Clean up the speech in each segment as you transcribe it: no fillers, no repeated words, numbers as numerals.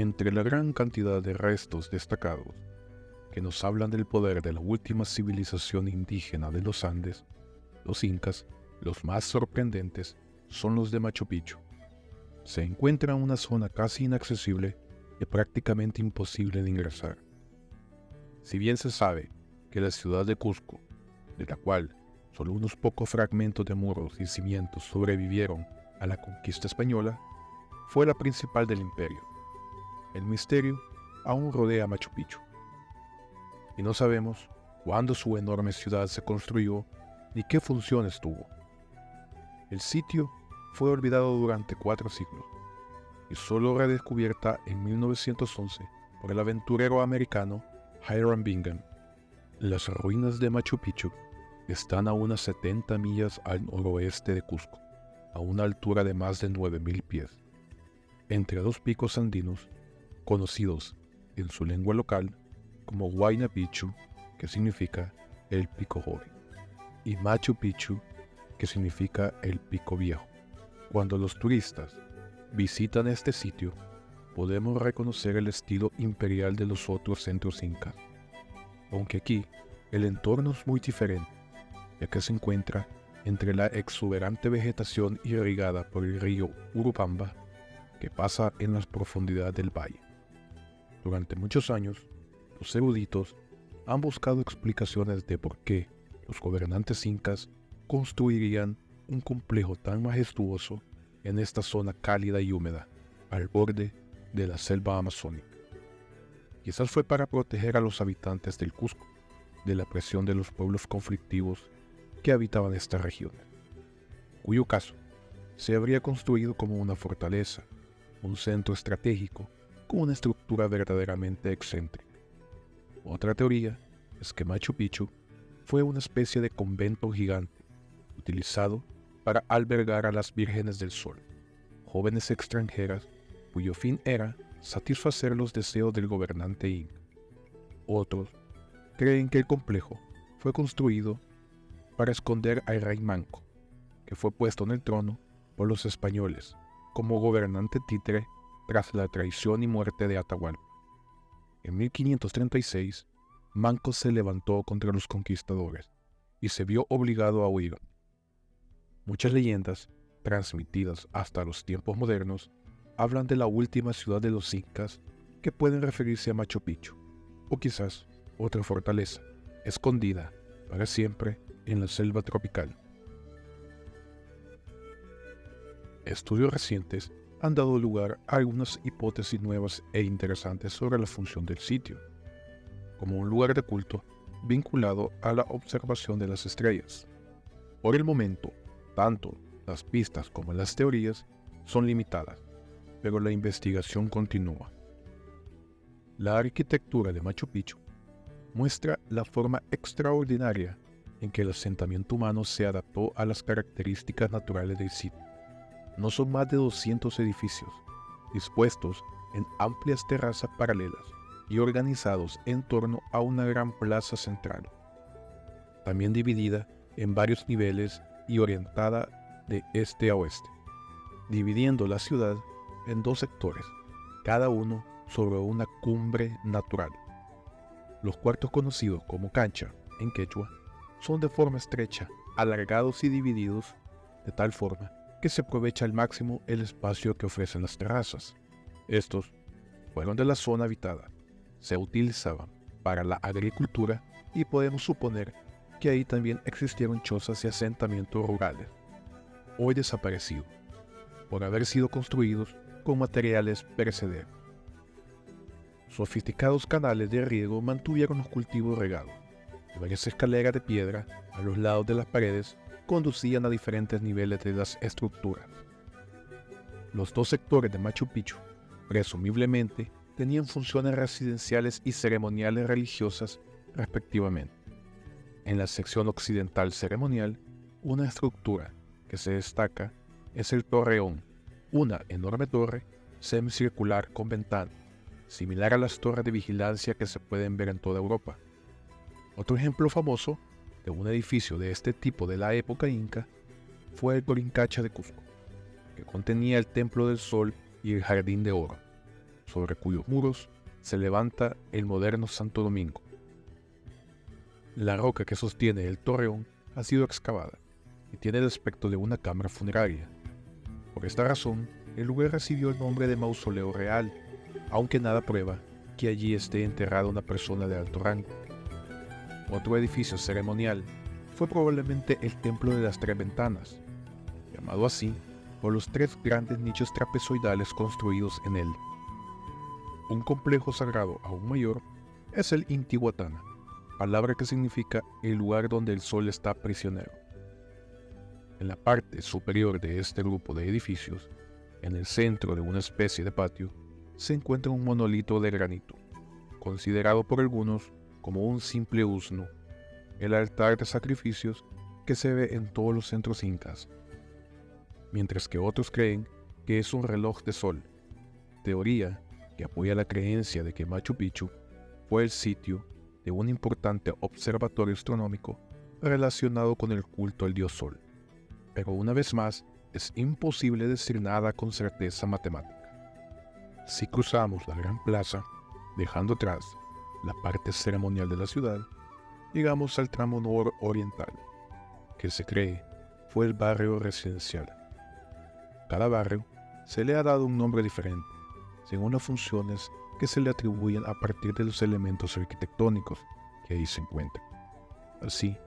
Entre la gran cantidad de restos destacados que nos hablan del poder de la última civilización indígena de los Andes, los incas, los más sorprendentes son los de Machu Picchu. Se encuentra en una zona casi inaccesible y prácticamente imposible de ingresar. Si bien se sabe que la ciudad de Cusco, de la cual solo unos pocos fragmentos de muros y cimientos sobrevivieron a la conquista española, fue la principal del imperio, el misterio aún rodea Machu Picchu. Y no sabemos cuándo su enorme ciudad se construyó ni qué funciones tuvo. El sitio fue olvidado durante 4 siglos y solo redescubierta en 1911 por el aventurero americano Hiram Bingham. Las ruinas de Machu Picchu están a unas 70 millas al noroeste de Cusco, a una altura de más de 9.000 pies, entre dos picos andinos conocidos en su lengua local como Huayna Picchu, que significa el pico joven, y Machu Picchu, que significa el pico viejo. Cuando los turistas visitan este sitio, podemos reconocer el estilo imperial de los otros centros incas, aunque aquí el entorno es muy diferente, ya que se encuentra entre la exuberante vegetación irrigada por el río Urubamba, que pasa en las profundidades del valle. Durante muchos años, los eruditos han buscado explicaciones de por qué los gobernantes incas construirían un complejo tan majestuoso en esta zona cálida y húmeda, al borde de la selva amazónica. Quizás fue para proteger a los habitantes del Cusco de la presión de los pueblos conflictivos que habitaban esta región, cuyo caso se habría construido como una fortaleza, un centro estratégico con una estructura verdaderamente excéntrica. Otra teoría es que Machu Picchu fue una especie de convento gigante, utilizado para albergar a las vírgenes del sol, jóvenes extranjeras cuyo fin era satisfacer los deseos del gobernante inca. Otros creen que el complejo fue construido para esconder al rey Manco, que fue puesto en el trono por los españoles como gobernante títere tras la traición y muerte de Atahualpa. En 1536, Manco se levantó contra los conquistadores y se vio obligado a huir. Muchas leyendas, transmitidas hasta los tiempos modernos, hablan de la última ciudad de los incas, que pueden referirse a Machu Picchu, o quizás otra fortaleza, escondida para siempre en la selva tropical. Estudios recientes han dado lugar a algunas hipótesis nuevas e interesantes sobre la función del sitio, como un lugar de culto vinculado a la observación de las estrellas. Por el momento, tanto las pistas como las teorías son limitadas, pero la investigación continúa. La arquitectura de Machu Picchu muestra la forma extraordinaria en que el asentamiento humano se adaptó a las características naturales del sitio. No son más de 200 edificios, dispuestos en amplias terrazas paralelas y organizados en torno a una gran plaza central, también dividida en varios niveles y orientada de este a oeste, dividiendo la ciudad en 2 sectores, cada uno sobre una cumbre natural. Los cuartos conocidos como cancha en quechua son de forma estrecha, alargados y divididos de tal forma que se aprovecha al máximo el espacio que ofrecen las terrazas. Estos fueron de la zona habitada, se utilizaban para la agricultura y podemos suponer que ahí también existieron chozas y asentamientos rurales, hoy desaparecidos, por haber sido construidos con materiales perecederos. Sofisticados canales de riego mantuvieron los cultivos regados, y varias escaleras de piedra a los lados de las paredes conducían a diferentes niveles de las estructuras. Los 2 sectores de Machu Picchu, presumiblemente, tenían funciones residenciales y ceremoniales religiosas respectivamente. En la sección occidental ceremonial, una estructura que se destaca es el torreón, una enorme torre semicircular con ventana, similar a las torres de vigilancia que se pueden ver en toda Europa. Otro ejemplo famoso de un edificio de este tipo de la época inca fue el Corincacha de Cusco, que contenía el Templo del Sol y el Jardín de Oro. sobre cuyos muros se levanta el moderno Santo Domingo. La roca que sostiene el torreón ha sido excavada y tiene el aspecto de una cámara funeraria. Por esta razón, el lugar recibió el nombre de Mausoleo Real, aunque nada prueba que allí esté enterrada una persona de alto rango. Otro edificio ceremonial fue probablemente el Templo de las Tres Ventanas, llamado así por los tres grandes nichos trapezoidales construidos en él. Un complejo sagrado aún mayor es el Intihuatana, palabra que significa el lugar donde el sol está prisionero. En la parte superior de este grupo de edificios, en el centro de una especie de patio, se encuentra un monolito de granito, considerado por algunos como un simple usno, el altar de sacrificios que se ve en todos los centros incas, mientras que otros creen que es un reloj de sol, teoría que apoya la creencia de que Machu Picchu fue el sitio de un importante observatorio astronómico relacionado con el culto al dios Sol. Pero una vez más, es imposible decir nada con certeza matemática. Si cruzamos la gran plaza, dejando atrás la parte ceremonial de la ciudad, llegamos al tramo nororiental, que se cree fue el barrio residencial. Cada barrio se le ha dado un nombre diferente, según las funciones que se le atribuyen a partir de los elementos arquitectónicos que ahí se encuentran. Así,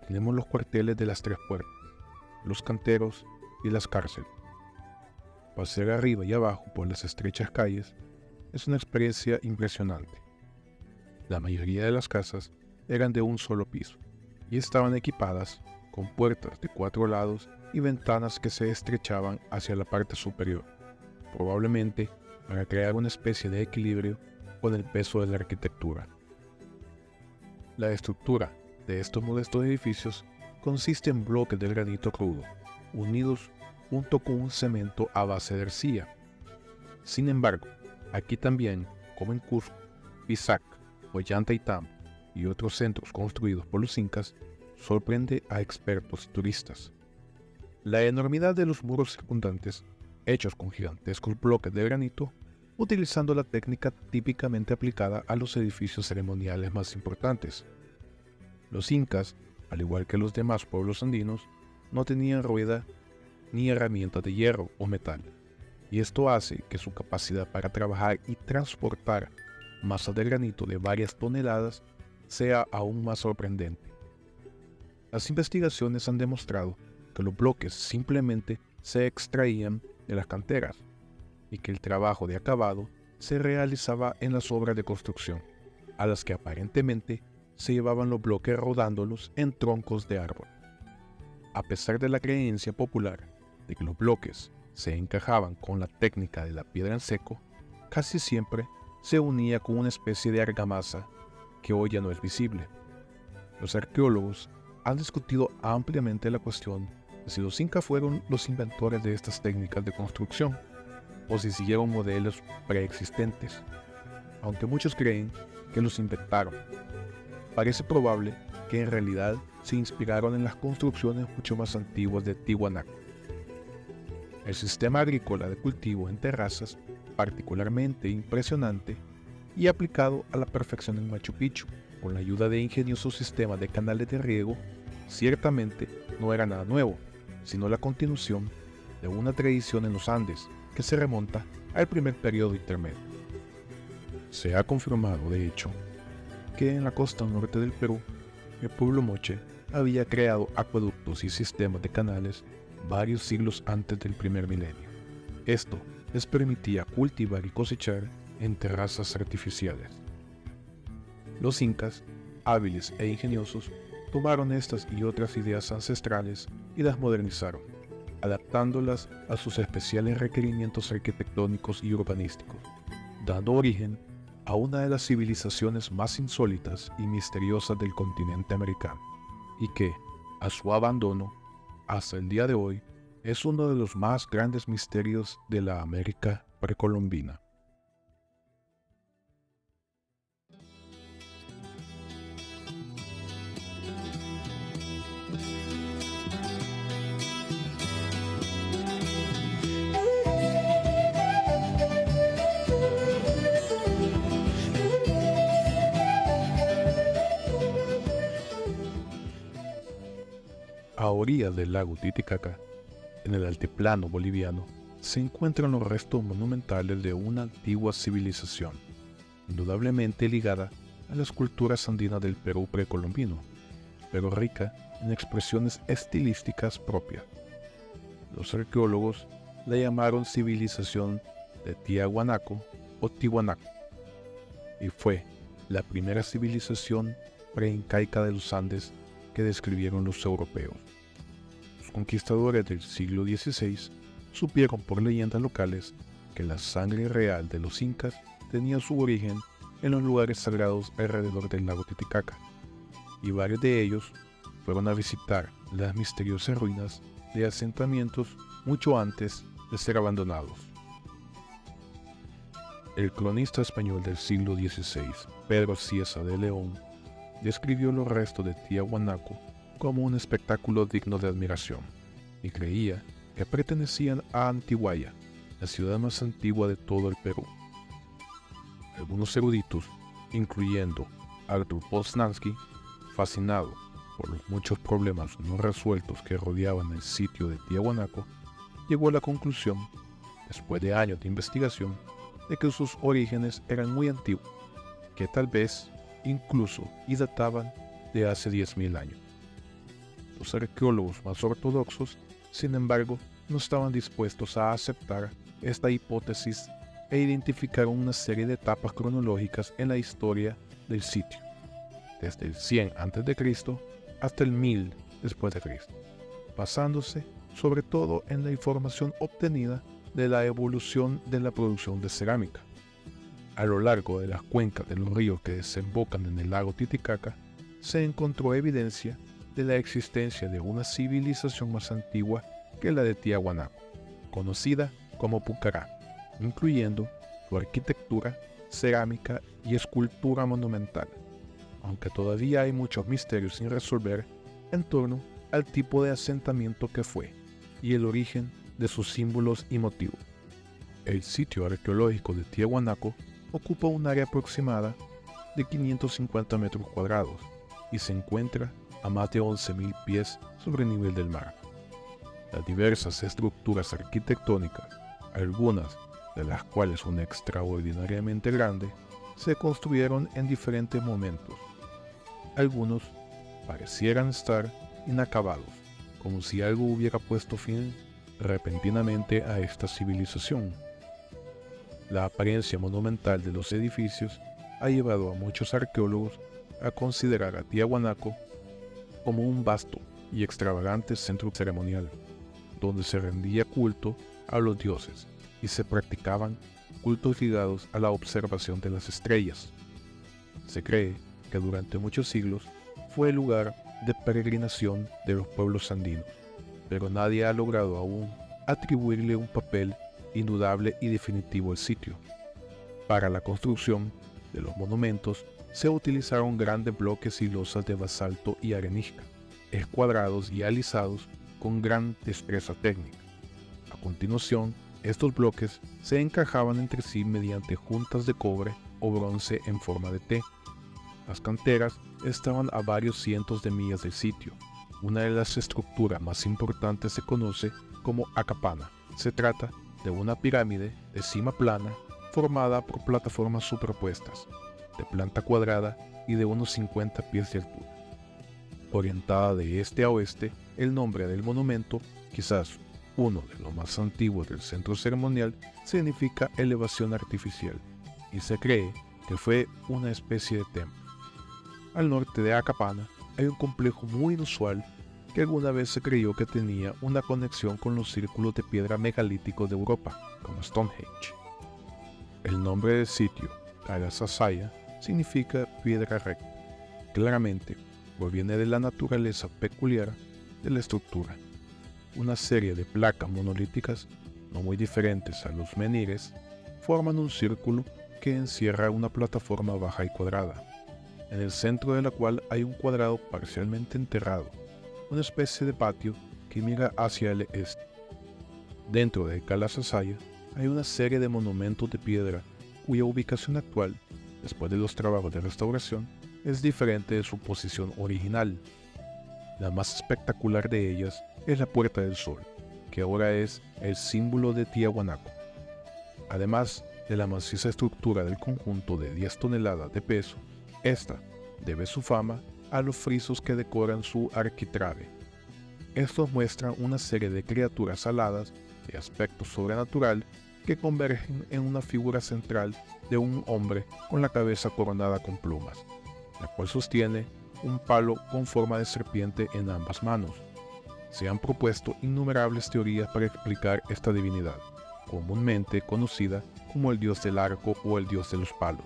tenemos los cuarteles de las Tres Puertas, los canteros y las cárceles. Pasear arriba y abajo por las estrechas calles es una experiencia impresionante. La mayoría de las casas eran de un solo piso y estaban equipadas con puertas de 4 lados y ventanas que se estrechaban hacia la parte superior, probablemente para crear una especie de equilibrio con el peso de la arquitectura. La estructura de estos modestos edificios consiste en bloques de granito crudo, unidos junto con un cemento a base de arcilla. Sin embargo, aquí también, como en Cusco, Pisac, Ollantaytambo y otros centros construidos por los incas, sorprende a expertos y turistas. La enormidad de los muros circundantes, hechos con gigantescos bloques de granito, utilizando la técnica típicamente aplicada a los edificios ceremoniales más importantes. Los incas, al igual que los demás pueblos andinos, no tenían rueda ni herramientas de hierro o metal, y esto hace que su capacidad para trabajar y transportar masas de granito de varias toneladas sea aún más sorprendente. Las investigaciones han demostrado que los bloques simplemente se extraían de las canteras y que el trabajo de acabado se realizaba en las obras de construcción, a las que aparentemente se llevaban los bloques rodándolos en troncos de árbol. A pesar de la creencia popular de que los bloques se encajaban con la técnica de la piedra en seco, casi siempre se unía con una especie de argamasa que hoy ya no es visible. Los arqueólogos han discutido ampliamente la cuestión de si los incas fueron los inventores de estas técnicas de construcción o si siguieron modelos preexistentes, aunque muchos creen que los inventaron. Parece probable que en realidad se inspiraron en las construcciones mucho más antiguas de Tiwanaku. El sistema agrícola de cultivo en terrazas, particularmente impresionante y aplicado a la perfección en Machu Picchu, con la ayuda de ingeniosos sistemas de canales de riego, ciertamente no era nada nuevo, sino la continuación de una tradición en los Andes que se remonta al primer periodo intermedio. Se ha confirmado, de hecho, que en la costa norte del Perú, el pueblo moche había creado acueductos y sistemas de canales varios siglos antes del primer milenio. Esto les permitía cultivar y cosechar en terrazas artificiales. Los incas, hábiles e ingeniosos, tomaron estas y otras ideas ancestrales y las modernizaron, adaptándolas a sus especiales requerimientos arquitectónicos y urbanísticos, dando origen a una de las civilizaciones más insólitas y misteriosas del continente americano, y que, a su abandono, hasta el día de hoy, es uno de los más grandes misterios de la América precolombina. A orillas del lago Titicaca, en el altiplano boliviano, se encuentran los restos monumentales de una antigua civilización, indudablemente ligada a las culturas andinas del Perú precolombino, pero rica en expresiones estilísticas propias. Los arqueólogos la llamaron civilización de Tiahuanaco o Tiwanaku, y fue la primera civilización preincaica de los Andes que describieron los europeos. Los conquistadores del siglo XVI supieron por leyendas locales que la sangre real de los incas tenía su origen en los lugares sagrados alrededor del lago Titicaca, y varios de ellos fueron a visitar las misteriosas ruinas de asentamientos mucho antes de ser abandonados. El cronista español del siglo XVI, Pedro Cieza de León, describió los restos de Tiahuanaco como un espectáculo digno de admiración, y creía que pertenecían a Antiguaya, la ciudad más antigua de todo el Perú. Algunos eruditos, incluyendo Artur Poznański, fascinado por los muchos problemas no resueltos que rodeaban el sitio de Tiahuanaco, llegó a la conclusión, después de años de investigación, de que sus orígenes eran muy antiguos, que tal vez incluso y databan de hace 10.000 años. Los arqueólogos más ortodoxos, sin embargo, no estaban dispuestos a aceptar esta hipótesis e identificaron una serie de etapas cronológicas en la historia del sitio, desde el 100 a.C. hasta el 1000 después de Cristo, basándose sobre todo en la información obtenida de la evolución de la producción de cerámica. A lo largo de las cuencas de los ríos que desembocan en el lago Titicaca, se encontró evidencia de la existencia de una civilización más antigua que la de Tiahuanaco, conocida como Pucará, incluyendo su arquitectura, cerámica y escultura monumental, aunque todavía hay muchos misterios sin resolver en torno al tipo de asentamiento que fue y el origen de sus símbolos y motivos. El sitio arqueológico de Tiahuanaco ocupa un área aproximada de 550 metros cuadrados y se encuentra a más de 11.000 pies sobre el nivel del mar. Las diversas estructuras arquitectónicas, algunas de las cuales son extraordinariamente grandes, se construyeron en diferentes momentos. Algunos parecieran estar inacabados, como si algo hubiera puesto fin repentinamente a esta civilización. La apariencia monumental de los edificios ha llevado a muchos arqueólogos a considerar a Tiahuanaco como un vasto y extravagante centro ceremonial, donde se rendía culto a los dioses y se practicaban cultos ligados a la observación de las estrellas. Se cree que durante muchos siglos fue el lugar de peregrinación de los pueblos andinos, pero nadie ha logrado aún atribuirle un papel indudable y definitivo al sitio. Para la construcción de los monumentos se utilizaron grandes bloques y losas de basalto y arenisca, escuadrados y alisados con gran destreza técnica. A continuación, estos bloques se encajaban entre sí mediante juntas de cobre o bronce en forma de T. Las canteras estaban a varios cientos de millas del sitio. Una de las estructuras más importantes se conoce como Acapana. Se trata de una pirámide de cima plana formada por plataformas superpuestas, de planta cuadrada y de unos 50 pies de altura. Orientada de este a oeste, el nombre del monumento, quizás uno de los más antiguos del centro ceremonial, significa elevación artificial, y se cree que fue una especie de templo. Al norte de Acapana hay un complejo muy inusual que alguna vez se creyó que tenía una conexión con los círculos de piedra megalíticos de Europa, como Stonehenge. El nombre del sitio, Agasasaya, significa piedra recta. Claramente, proviene de la naturaleza peculiar de la estructura. Una serie de placas monolíticas, no muy diferentes a los menhires, forman un círculo que encierra una plataforma baja y cuadrada, en el centro de la cual hay un cuadrado parcialmente enterrado, una especie de patio que mira hacia el este. Dentro de Calasasaya hay una serie de monumentos de piedra cuya ubicación actual, después de los trabajos de restauración, es diferente de su posición original. La más espectacular de ellas es la Puerta del Sol, que ahora es el símbolo de Tiahuanaco. Además de la maciza estructura del conjunto de 10 toneladas de peso, esta debe su fama a los frisos que decoran su arquitrabe. Estos muestran una serie de criaturas aladas de aspecto sobrenatural que convergen en una figura central de un hombre con la cabeza coronada con plumas, la cual sostiene un palo con forma de serpiente en ambas manos. Se han propuesto innumerables teorías para explicar esta divinidad, comúnmente conocida como el dios del arco o el dios de los palos.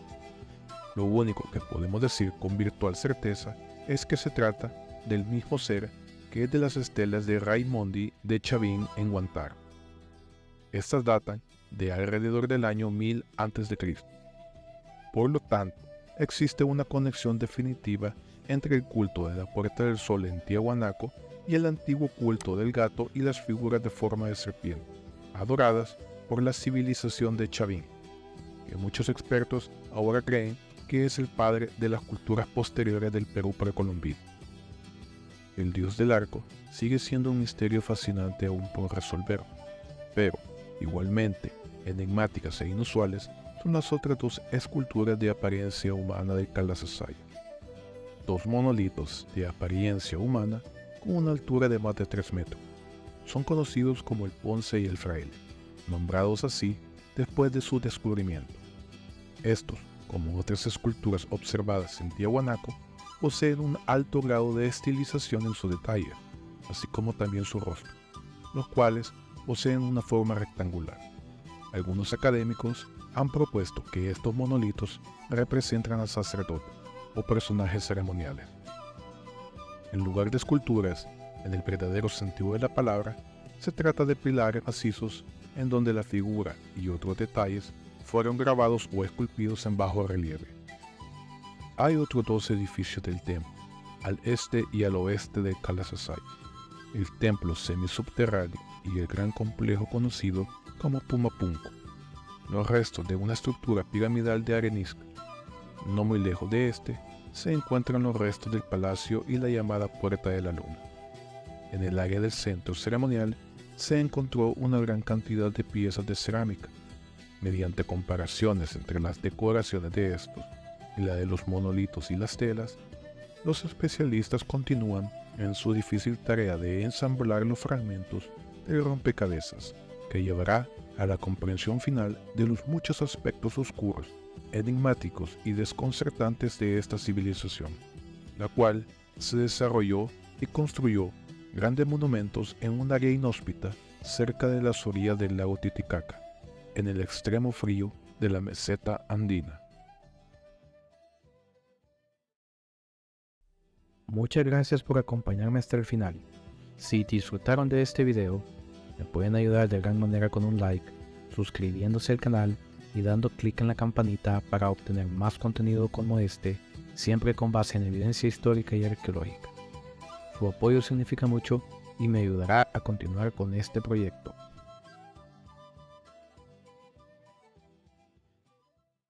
Lo único que podemos decir con virtual certeza es que se trata del mismo ser que es de las estelas de Raimondi de Chavín en Huántar. Estas datan de alrededor del año 1000 a.C. Por lo tanto, existe una conexión definitiva entre el culto de la Puerta del Sol en Tiahuanaco y el antiguo culto del gato y las figuras de forma de serpiente, adoradas por la civilización de Chavín, que muchos expertos ahora creen que es el padre de las culturas posteriores del Perú precolombino. El dios del arco sigue siendo un misterio fascinante aún por resolver, pero, igualmente, enigmáticas e inusuales son las otras dos esculturas de apariencia humana de Calasasaya. Dos monolitos de apariencia humana con una altura de más de 3 metros. Son conocidos como el Ponce y el Fraile, nombrados así después de su descubrimiento. Estos, como otras esculturas observadas en Tiahuanaco, poseen un alto grado de estilización en su detalle, así como también su rostro, los cuales poseen una forma rectangular. Algunos académicos han propuesto que estos monolitos representan a sacerdotes o personajes ceremoniales. En lugar de esculturas, en el verdadero sentido de la palabra, se trata de pilares macizos en donde la figura y otros detalles fueron grabados o esculpidos en bajo relieve. Hay otros dos edificios del templo, al este y al oeste de Calasasaya, el templo semisubterráneo y el gran complejo conocido como Pumapunku, los restos de una estructura piramidal de arenisca. No muy lejos de este se encuentran los restos del palacio y la llamada Puerta de la Luna. En el área del centro ceremonial se encontró una gran cantidad de piezas de cerámica. Mediante comparaciones entre las decoraciones de estos y la de los monolitos y las telas, los especialistas continúan en su difícil tarea de ensamblar los fragmentos del rompecabezas que llevará a la comprensión final de los muchos aspectos oscuros, enigmáticos y desconcertantes de esta civilización, la cual se desarrolló y construyó grandes monumentos en un área inhóspita cerca de las orillas del lago Titicaca, en el extremo frío de la meseta andina. Muchas gracias por acompañarme hasta el final. Si disfrutaron de este video, me pueden ayudar de gran manera con un like, suscribiéndose al canal y dando clic en la campanita para obtener más contenido como este, siempre con base en evidencia histórica y arqueológica. Su apoyo significa mucho y me ayudará a continuar con este proyecto.